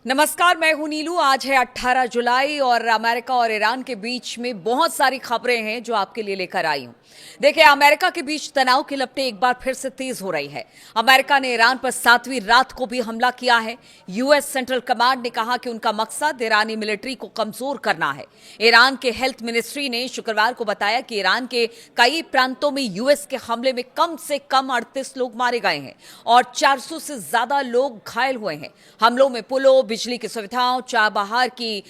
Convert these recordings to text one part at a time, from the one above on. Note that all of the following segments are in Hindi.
नमस्कार, मैं हूं नीलू। आज है 18 जुलाई और अमेरिका और ईरान के बीच में बहुत सारी खबरें हैं जो आपके लिए लेकर आई हूं। देखिए, अमेरिका के बीच तनाव की लपटें एक बार फिर से तेज हो रही है। अमेरिका ने ईरान पर 7वीं रात को भी हमला किया है। यूएस सेंट्रल कमांड ने कहा कि उनका मकसद ईरानी मिलिट्री को कमजोर करना है। ईरान के हेल्थ मिनिस्ट्री ने शुक्रवार को बताया कि ईरान के कई प्रांतों में यूएस के हमले में कम से कम 38 लोग मारे गए हैं और 400 से ज्यादा लोग घायल हुए हैं। हमलों में पुलों, बिजली की सुविधाओं, चाबहार की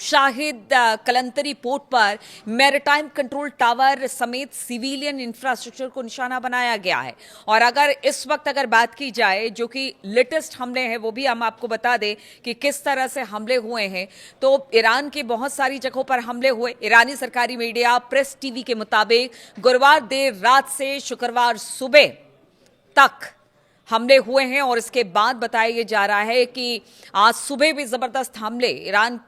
शाहिद कलंतरी पोर्ट पर मैरीटाइम कंट्रोल टावर समेत सिविलियन इंफ्रास्ट्रक्चर को निशाना बनाया गया है। और अगर इस वक्त बात की जाए जो कि लेटेस्ट हमले हैं, वो भी हम आपको बता दें कि किस तरह से हमले हुए हैं। तो ईरान की बहुत सारी जगहों पर हमले हुए। ईरानी सरकारी मीडिया प्रेस टीवी के मुताबिक गुरुवार देर रात से शुक्रवार सुबह तक हमले हुए हैं और इसके बाद बताया जा रहा है कि आज सुबह भी जबरदस्त हमले ईरान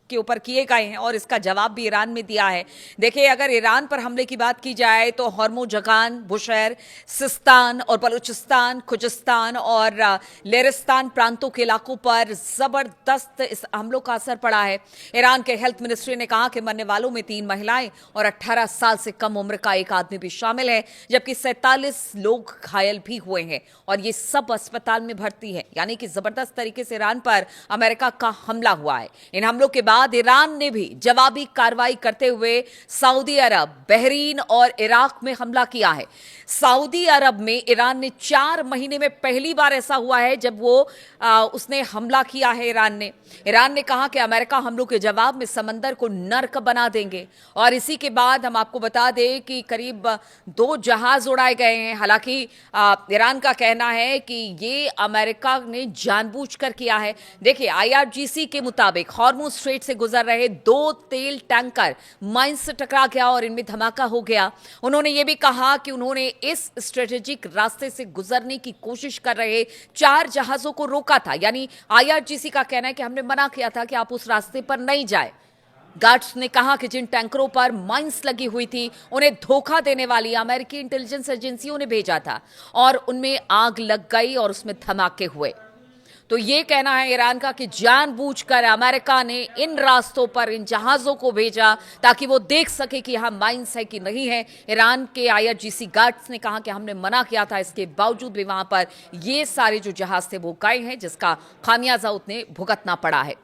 के ऊपर किए गए हैं और इसका जवाब भी ईरान में दिया है। देखिए, अगर ईरान पर हमले की बात की जाए तो हॉर्मुजगान, बुशैर, सिस्तान और बलूचिस्तान, खुजिस्तान और लेरिस्तान प्रांतों के इलाकों पर जबरदस्त इस हमलों का असर पड़ा है। ईरान के हेल्थ मिनिस्ट्री ने कहा कि मरने वालों में 3 महिलाएं और 18 साल से कम उम्र का एक आदमी भी शामिल है, जबकि 47 लोग घायल भी हुए हैं और ये सब अस्पताल में भर्ती है। यानी कि जबरदस्त तरीके से ईरान पर अमेरिका का हमला हुआ है। इन हमलों के बाद ईरान ने भी जवाबी कार्रवाई करते हुए सऊदी अरब, बहरीन और इराक में हमला किया है। सऊदी अरब में ईरान ने 4 महीने में पहली बार ऐसा हुआ है जब उसने हमला किया है। ईरान ने कहा कि अमेरिका हमलों के जवाब में समंदर को नर्क बना देंगे। और इसी के बाद हम आपको बता दें कि करीब 2 जहाज उड़ाए गए हैं। हालांकि ईरान का कहना है कि ये अमेरिका ने जानबूझकर किया है। देखिए, आईआरजीसी के मुताबिक हॉर्मुज स्ट्रेट से गुजर रहे 2 तेल टैंकर माइन से टकरा गया और इनमें धमाका हो गया। उन्होंने ये भी कहा कि उन्होंने इस स्ट्रेटेजिक रास्ते से गुजरने की कोशिश कर रहे 4 जहाजों को रोका था। यानी आईआरजीसी का कहना है कि हमने मना किया था कि आप उस रास्ते पर नहीं जाए। गार्ड्स ने कहा कि जिन टैंकरों पर माइंस लगी हुई थी उन्हें धोखा देने वाली अमेरिकी इंटेलिजेंस एजेंसियों ने भेजा था और उनमें आग लग गई और उसमें धमाके हुए। तो ये कहना है ईरान का कि जानबूझकर अमेरिका ने इन रास्तों पर इन जहाजों को भेजा ताकि वो देख सके कि यहां माइंस है कि नहीं है। ईरान के आईआरजीसी गार्ड्स ने कहा कि हमने मना किया था, इसके बावजूद भी वहां पर ये सारे जो जहाज थे वो गए हैं, जिसका खामियाजा उतने भुगतना पड़ा है।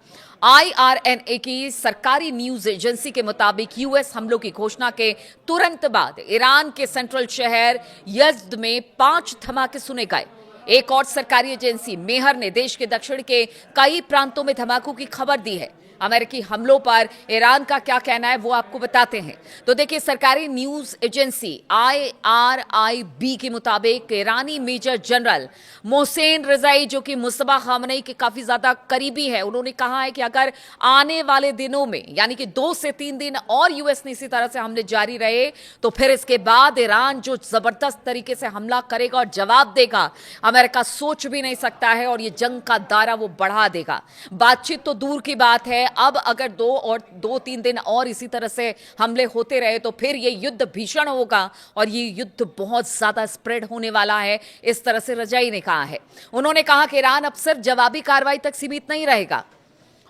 IRNA की सरकारी न्यूज एजेंसी के मुताबिक यूएस हमलों की घोषणा के तुरंत बाद ईरान के सेंट्रल शहर यज़्द में 5 धमाके सुने गए। एक और सरकारी एजेंसी मेहर ने देश के दक्षिण के कई प्रांतों में धमाकों की खबर दी है। अमेरिकी हमलों पर ईरान का क्या कहना है वो आपको बताते हैं। तो देखिए, सरकारी न्यूज एजेंसी IRIB के मुताबिक ईरानी मेजर जनरल मोहसेन रजाई, जो कि मुस्तफा खामनेई के काफी ज्यादा करीबी है, उन्होंने कहा है कि अगर आने वाले दिनों में यानी कि 2 से 3 दिन और यूएस ने इसी तरह से हमले जारी रहे तो फिर इसके बाद ईरान जो जबरदस्त तरीके से हमला करेगा और जवाब देगा, अमेरिका सोच भी नहीं सकता है और ये जंग का दायरा वो बढ़ा देगा। बातचीत तो दूर की बात है, अब अगर 2-3 दिन और इसी तरह से हमले होते रहे तो फिर ये युद्ध भीषण होगा और ये युद्ध बहुत ज्यादा स्प्रेड होने वाला है, इस तरह से रजाई ने कहा है। उन्होंने कहा कि ईरान अब सिर्फ जवाबी कार्रवाई तक सीमित नहीं रहेगा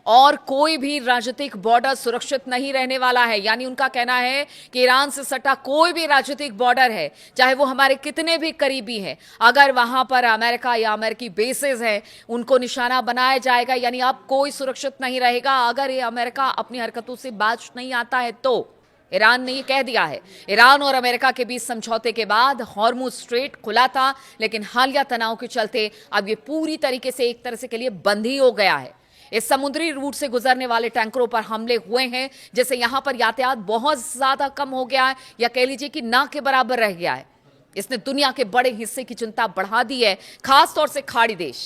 और कोई भी राजनीतिक बॉर्डर सुरक्षित नहीं रहने वाला है। यानी उनका कहना है कि ईरान से सटा कोई भी राजनीतिक बॉर्डर है, चाहे वो हमारे कितने भी करीबी हैं, अगर वहां पर अमेरिका या अमेरिकी बेसेस हैं, उनको निशाना बनाया जाएगा। यानी अब कोई सुरक्षित नहीं रहेगा। अगर ये अमेरिका अपनी हरकतों से बाज नहीं आता है तो ईरान ने ये कह दिया है। ईरान और अमेरिका के बीच समझौते के बाद हॉर्मुज स्ट्रेट खुला था, लेकिन हालिया तनाव के चलते अब ये पूरी तरीके से एक तरह से के लिए बंद ही हो गया है। इस समुद्री रूट से गुजरने वाले टैंकरों पर हमले हुए हैं, जैसे यहां पर यातायात बहुत ज्यादा कम हो गया है या कह लीजिए कि ना के बराबर रह गया है। इसने दुनिया के बड़े हिस्से की चिंता बढ़ा दी है। खासतौर से खाड़ी देश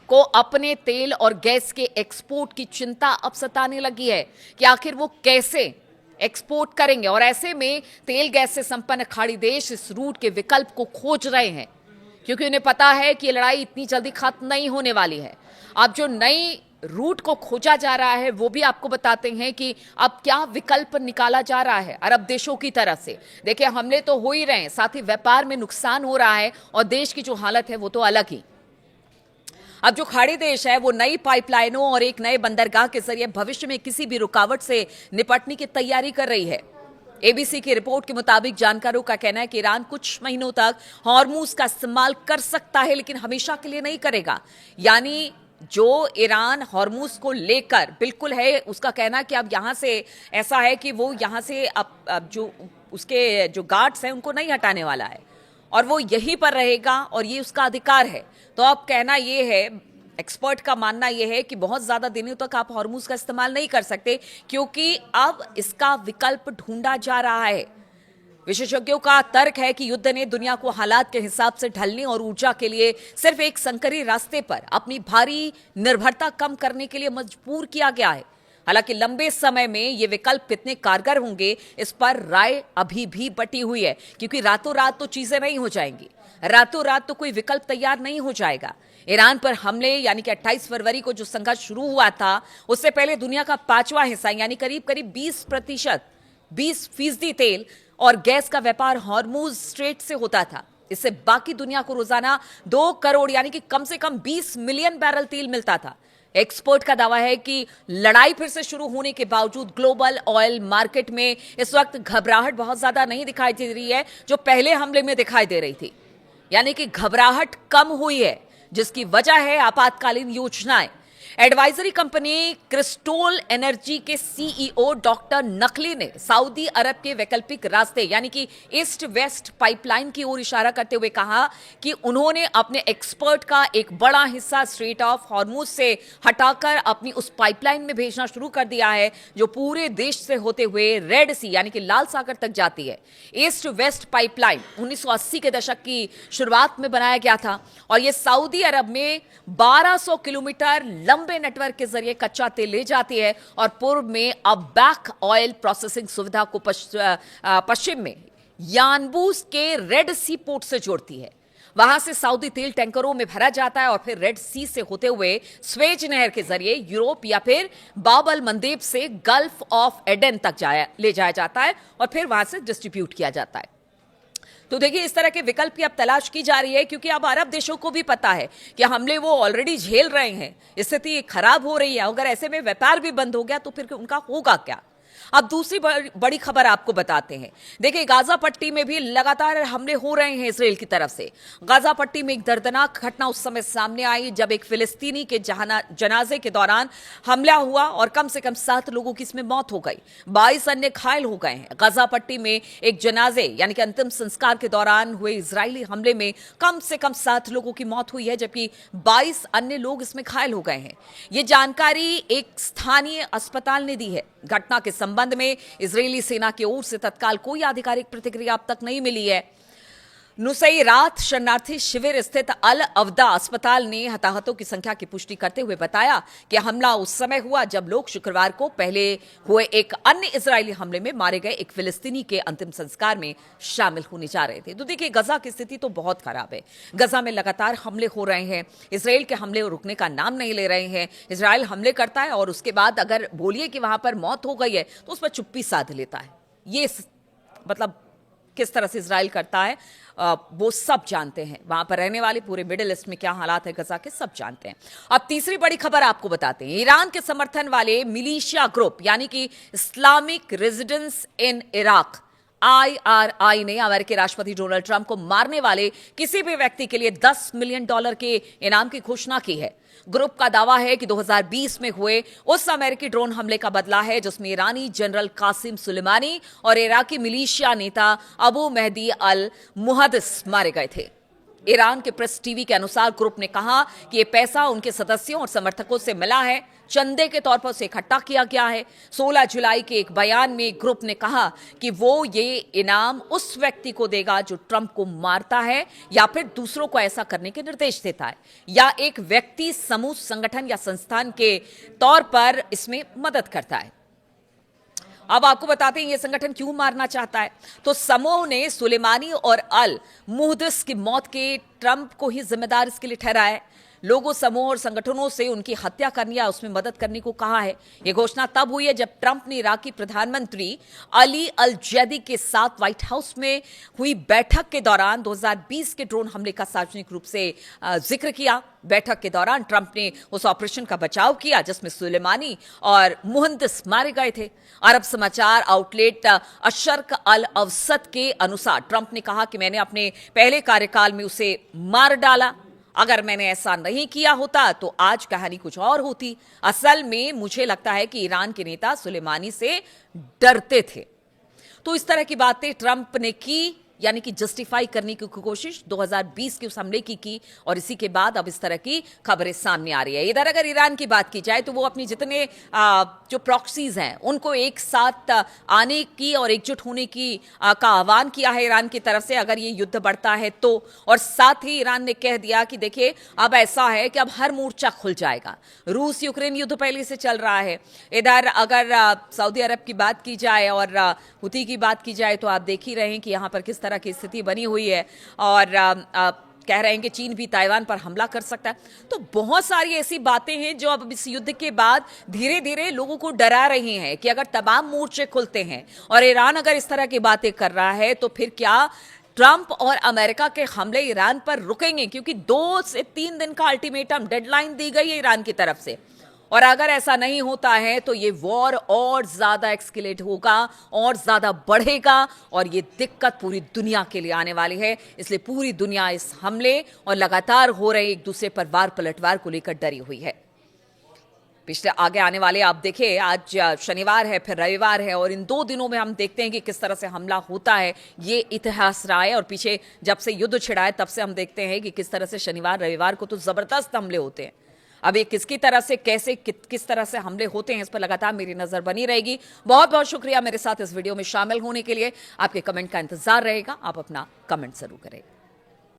को अपने तेल और गैस के एक्सपोर्ट की चिंता अब सताने लगी है कि आखिर वो कैसे एक्सपोर्ट करेंगे। और ऐसे में तेल गैस से संपन्न खाड़ी देश इस रूट के विकल्प को खोज रहे हैं, क्योंकि उन्हें पता है कि ये लड़ाई इतनी जल्दी खत्म नहीं होने वाली है। अब जो नई रूट को खोजा जा रहा है वो भी आपको बताते हैं कि अब क्या विकल्प निकाला जा रहा है अरब देशों की तरफ से। देखिए, हमले तो हो ही रहे हैं, साथ ही व्यापार में नुकसान हो रहा है और देश की जो हालत है वो तो अलग ही। अब जो खाड़ी देश है वो नई पाइपलाइनों और एक नए बंदरगाह के जरिए भविष्य में किसी भी रुकावट से निपटने की तैयारी कर रही है। एबीसी की रिपोर्ट के मुताबिक जानकारों का कहना है कि ईरान कुछ महीनों तक हॉर्मूज का इस्तेमाल कर सकता है, लेकिन हमेशा के लिए नहीं करेगा। यानी जो ईरान हॉर्मूज को लेकर बिल्कुल है, उसका कहना कि अब यहां से ऐसा है कि वो यहां से अब जो उसके जो गार्ड्स हैं उनको नहीं हटाने वाला है और वो यहीं पर रहेगा और ये उसका अधिकार है। तो अब कहना ये है, एक्सपर्ट का मानना यह है कि बहुत ज्यादा दिनों तक आप हॉर्मूज का इस्तेमाल नहीं कर सकते, क्योंकि अब इसका विकल्प ढूंढा जा रहा है। विशेषज्ञों का तर्क है कि युद्ध ने दुनिया को हालात के हिसाब से ढलने और ऊर्जा के लिए सिर्फ एक संकरी रास्ते पर अपनी भारी निर्भरता कम करने के लिए मजबूर किया गया है। हालांकि लंबे समय में ये विकल्प कितने कारगर होंगे, इस पर राय अभी भी बटी हुई है, क्योंकि रातों रात तो चीजें नहीं हो जाएंगी, रातों रात तो कोई विकल्प तैयार नहीं हो जाएगा। ईरान पर हमले यानी कि 28 फरवरी को जो संघर्ष शुरू हुआ था, उससे पहले दुनिया का 5वां हिस्सा यानी करीब करीब 20% तेल और गैस का व्यापार हॉर्मूज स्ट्रेट से होता था। इससे बाकी दुनिया को रोजाना 2 करोड़ यानी कि कम से कम 20 मिलियन बैरल तेल मिलता था। एक्सपर्ट का दावा है कि लड़ाई फिर से शुरू होने के बावजूद ग्लोबल ऑयल मार्केट में इस वक्त घबराहट बहुत ज्यादा नहीं दिखाई दे रही है, जो पहले हमले में दिखाई दे रही थी। यानी कि घबराहट कम हुई है, जिसकी वजह है आपातकालीन योजनाएं। एडवाइजरी कंपनी क्रिस्टोल एनर्जी के सीईओ डॉक्टर नकली ने सऊदी अरब के वैकल्पिक रास्ते यानी कि ईस्ट वेस्ट पाइपलाइन की ओर इशारा करते हुए कहा कि उन्होंने अपने एक्सपर्ट का एक बड़ा हिस्सा स्ट्रेट ऑफ हॉर्मूज से हटाकर अपनी उस पाइपलाइन में भेजना शुरू कर दिया है, जो पूरे देश से होते हुए रेड सी यानी कि लाल सागर तक जाती है। ईस्ट वेस्ट पाइपलाइन 1980 के दशक की शुरुआत में बनाया गया था और यह सऊदी अरब में 1200 किलोमीटर लंबे नेटवर्क के जरिए कच्चा तेल ले जाती है और पूर्व में अब बैक ऑयल प्रोसेसिंग सुविधा को पश्चिम में यानबूस के रेड सी पोर्ट से जोड़ती है। वहां से सऊदी तेल टैंकरों में भरा जाता है और फिर रेड सी से होते हुए स्वेज नहर के जरिए यूरोप या फिर बाबल मंदेब से गल्फ ऑफ एडन तक ले जाया जाता है और फिर वहां से डिस्ट्रीब्यूट किया जाता है। तो देखिए, इस तरह के विकल्प की अब तलाश की जा रही है, क्योंकि अब अरब देशों को भी पता है कि हमले वो ऑलरेडी झेल रहे हैं, स्थिति खराब हो रही है। अगर ऐसे में व्यापार भी बंद हो गया तो फिर उनका होगा क्या। अब दूसरी बड़ी खबर आपको बताते हैं। देखिए, गाजा पट्टी में भी लगातार हमले हो रहे हैं इसराइल की तरफ से। गाजा पट्टी में एक दर्दनाक घटना उस समय सामने आई जब एक फिलिस्तीनी के जनाजे के दौरान हमला हुआ और कम से कम 7 लोगों की इसमें मौत हो गई, 22 अन्य घायल हो गए हैं। गाजा पट्टी में एक जनाजे यानी कि अंतिम संस्कार के दौरान हुए इजरायली हमले में कम से कम 7 लोगों की मौत हुई है, जबकि 22 अन्य लोग इसमें घायल हो गए हैं। ये जानकारी एक स्थानीय अस्पताल ने दी है। घटना के संबंध में इजरायली सेना की ओर से तत्काल कोई आधिकारिक प्रतिक्रिया अब तक नहीं मिली है। नुसैरात शरणार्थी शिविर स्थित अल अवदा अस्पताल ने हताहतों की संख्या की पुष्टि करते हुए बताया कि हमला उस समय हुआ जब लोग शुक्रवार को पहले हुए एक अन्य इजरायली हमले में मारे गए एक फिलिस्तीनी के अंतिम संस्कार में शामिल होने जा रहे थे। तो देखिए, गजा की स्थिति तो बहुत खराब है। गजा में लगातार हमले हो रहे हैं, इसराइल के हमले रुकने का नाम नहीं ले रहे हैं। इसराइल हमले करता है और उसके बाद अगर बोलिए कि वहां पर मौत हो गई है तो उस पर चुप्पी साध लेता है। ये मतलब किस तरह से इजराइल करता है वो सब जानते हैं। वहां पर रहने वाले पूरे मिडिल ईस्ट में क्या हालात है गजा के, सब जानते हैं। अब तीसरी बड़ी खबर आपको बताते हैं। ईरान के समर्थन वाले मिलिशिया ग्रुप यानी कि Islamic residence in Iraq IRI ने अमेरिकी राष्ट्रपति डोनाल्ड ट्रंप को मारने वाले किसी भी व्यक्ति के लिए $10 मिलियन के इनाम की घोषणा की है। ग्रुप का दावा है कि 2020 में हुए उस अमेरिकी ड्रोन हमले का बदला है जिसमें ईरानी जनरल कासिम सुलेमानी और इराकी मिलिशिया नेता अबू मेहदी अल मुहद्दिस मारे गए थे। ईरान के प्रेस टीवी के अनुसार ग्रुप ने कहा कि यह पैसा उनके सदस्यों और समर्थकों से मिला है, चंदे के तौर पर उसे इकट्ठा किया गया है। 16 जुलाई के एक बयान में ग्रुप ने कहा कि वो ये इनाम उस व्यक्ति को देगा जो ट्रंप को मारता है या फिर दूसरों को ऐसा करने के निर्देश देता है, या एक व्यक्ति, समूह, संगठन या संस्थान के तौर पर इसमें मदद करता है। अब आपको बताते हैं ये संगठन क्यों मारना चाहता है। तो समूह ने सुलेमानी और अल मुहद्दिस की मौत के ट्रंप को ही जिम्मेदार इसके लिए ठहराया है। लोगों, समूह और संगठनों से उनकी हत्या करने या उसमें मदद करने को कहा है। यह घोषणा तब हुई है जब ट्रंप ने इराकी प्रधानमंत्री अली अल जैदी के साथ व्हाइट हाउस में हुई बैठक के दौरान 2020 के ड्रोन हमले का सार्वजनिक रूप से जिक्र किया। बैठक के दौरान ट्रंप ने उस ऑपरेशन का बचाव किया जिसमें सुलेमानी और मुहंदिस मारे गए थे। अरब समाचार आउटलेट अशर्क अल अवसत के अनुसार ट्रंप ने कहा कि मैंने अपने पहले कार्यकाल में उसे मार डाला। अगर मैंने ऐसा नहीं किया होता तो आज कहानी कुछ और होती। असल में मुझे लगता है कि ईरान के नेता सुलेमानी से डरते थे। तो इस तरह की बातें ट्रंप ने की, यानी कि जस्टिफाई करने की कोशिश 2020 के उस हमले की और इसी के बाद अब इस तरह की खबरें सामने आ रही है। इधर अगर ईरान की बात की जाए तो वो अपनी जितने जो प्रॉक्सीज हैं उनको एक साथ आने की और एकजुट होने की का आह्वान किया है ईरान की तरफ से अगर ये युद्ध बढ़ता है तो। और साथ ही ईरान ने कह दिया कि देखिए अब ऐसा है कि अब हर मोर्चा खुल जाएगा। रूस यूक्रेन युद्ध पहले से चल रहा है। इधर अगर सऊदी अरब की बात की जाए और हुती की बात की जाए तो आप देख ही रहे हैं कि यहां पर किस तरह की स्थिति बनी हुई है और कह रहे हैं कि चीन भी ताइवान पर हमला कर सकता है। तो बहुत सारी ऐसी बातें हैं जो अब इस युद्ध के बाद धीरे धीरे लोगों को डरा रही हैं कि अगर तमाम मोर्चे खुलते हैं और ईरान अगर इस तरह की बातें कर रहा है तो फिर क्या ट्रंप और अमेरिका के हमले ईरान पर रुकेंगे? क्योंकि 2 से 3 दिन का अल्टीमेटम डेडलाइन दी गई है ईरान की तरफ से और अगर ऐसा नहीं होता है तो ये वॉर और ज्यादा एक्सकेलेट होगा और ज्यादा बढ़ेगा और ये दिक्कत पूरी दुनिया के लिए आने वाली है। इसलिए पूरी दुनिया इस हमले और लगातार हो रहे एक दूसरे पर वार पलटवार को लेकर डरी हुई है। पिछले आगे आने वाले आप देखिए, आज शनिवार है फिर रविवार है और इन 2 दिनों में हम देखते हैं कि किस तरह से हमला होता है। ये इतिहास रहा है और पीछे जब से युद्ध छिड़ा है तब से हम देखते हैं कि किस तरह से शनिवार रविवार को तो जबरदस्त हमले होते हैं। अब ये किसकी तरह से कैसे किस तरह से हमले होते हैं इस पर लगातार मेरी नजर बनी रहेगी। बहुत बहुत शुक्रिया मेरे साथ इस वीडियो में शामिल होने के लिए। आपके कमेंट का इंतजार रहेगा। आप अपना कमेंट जरूर करें।